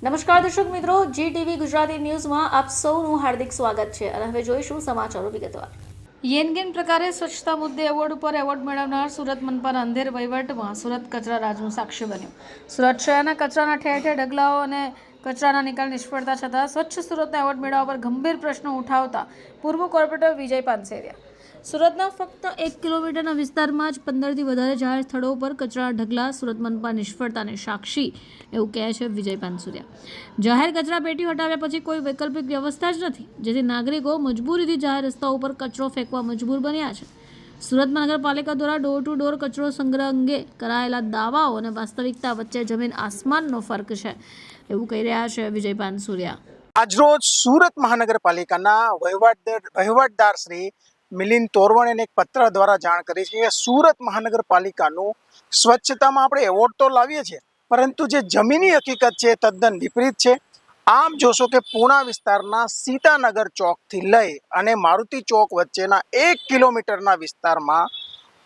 નમસ્કાર દર્શક મિત્રો, GTV ગુજરાતી ન્યૂઝમાં આપ સૌનું હાર્દિક સ્વાગત છે અને હવે જોઈશું સમાચારો વિગતવાર। યેનગેન પ્રકારે સ્વચ્છતા મુદ્દે એવોર્ડ ઉપર એવોર્ડ મેળવનાર સુરત મનપાના અંધેર વહીવટમાં સુરત કચરા રાજનું સાક્ષ્ય બન્યું। સુરત શહેરના કચરાના ઠેર ઠેર ઢગલાઓ અને કચરાના નિકાલ નિષ્ફળતા છતાં સ્વચ્છ સુરતના એવોર્ડ મેળવવા પર ગંભીર પ્રશ્નો ઉઠાવતા પૂર્વ કોર્પોરેટર વિજય પાનસેરિયા। સુરતના ફક્ત 1 કિલોમીટરના વિસ્તારમાં જ 15થી વધારે જાહેર સ્થળો પર કચરાના ઢગલા સુરત મનપા નિષ્ફળતાને સાક્ષી, એવું કહે છે વિજય પાનસુરિયા। જાહેર કચરા પેટી હટાવ્યા પછી કોઈ વૈકલ્પિક વ્યવસ્થા જ નથી, જેથી નાગરિકો મજબૂરીથી જાહેર રસ્તાઓ પર કચરો ફેંકવા મજબૂર બન્યા છે। સુરત મહાનગરપાલિકા દ્વારા ડોર ટુ ડોર કચરો સંગ્રહ અંગે કરાયેલા દાવાઓ અને વાસ્તવિકતા વચ્ચે જમીન આસમાનનો ફરક છે, એવું કહી રહ્યા છે વિજય પાનસુરિયા। આજરોજ સુરત મહાનગરપાલિકાના વહીવટદાર શ્રી મિલિંદ તોરવણેને એક પત્ર દ્વારા જાણ કરી છે કે સુરત મહાનગરપાલિકાનું સ્વચ્છતામાં આપણે એવોર્ડ તો લાવીએ છીએ, પરંતુ જે જમીની હકીકત છે તદ્દન વિપરીત છે। આમ જોશો કે પૂણા વિસ્તારના સીતાનગર ચોકથી લઈ અને મારુતિ ચોક વચ્ચેના 1 કિલોમીટરના વિસ્તારમાં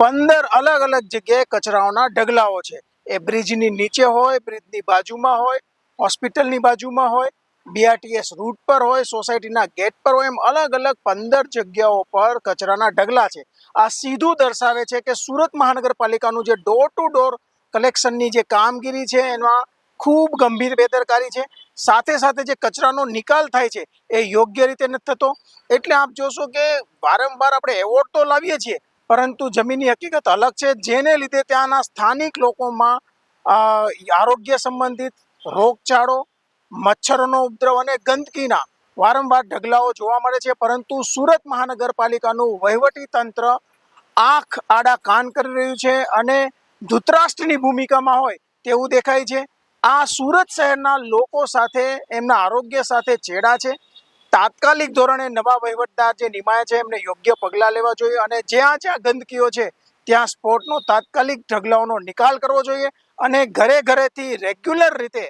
15 અલગ અલગ જગ્યાએ કચરાઓના ઢગલાઓ છે। એ બ્રિજની નીચે હોય, બ્રિજની બાજુમાં હોય, હોસ્પિટલની બાજુમાં હોય, BRTS રૂટ પર હોય, સોસાયટીના ગેટ પર હોય, એમ અલગ અલગ 15 જગ્યાઓ પર કચરાના ઢગલા છે। આ સીધું દર્શાવે છે કે સુરત મહાનગરપાલિકાનું જે ડોર ટુ ડોર કલેક્શનની જે કામગીરી છે એમાં ખૂબ ગંભીર બેદરકારી છે। સાથે સાથે જે કચરાનો નિકાલ થાય છે એ યોગ્ય રીતે નથી થતો। એટલે આપ જોશો કે વારંવાર આપણે એવોર્ડ તો લાવીએ છીએ, પરંતુ જમીની હકીકત અલગ છે, જેને લીધે ત્યાંના સ્થાનિક લોકોમાં આરોગ્ય સંબંધિત રોગચાળો, મચ્છરોનો ઉપદ્રવ અને ગંદકીના વારંવાર ઢગલાઓ જોવા મળે છે। પરંતુ સુરત મહાનગરપાલિકાનું વહીવટી તંત્ર આંખ આડા કાન કરી રહ્યું છે અને ધૃતરાષ્ટ્રની ભૂમિકામાં હોય તેવું દેખાય છે। આ સુરત શહેરના લોકો સાથે, એમના આરોગ્ય સાથે ચેડા છે। તાત્કાલિક ધોરણે નવા વહીવટદાર જે નિમાયા છે એમને યોગ્ય પગલાં લેવા જોઈએ અને જ્યાં જ્યાં ગંદકીઓ છે ત્યાં સ્પોટનો તાત્કાલિક ઢગલાઓનો નિકાલ કરવો જોઈએ અને ઘરે ઘરેથી રેગ્યુલર રીતે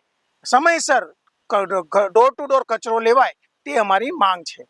સમયસર ડોર ટુ ડોર કચરો લેવાય તે અમારી માંગ છે।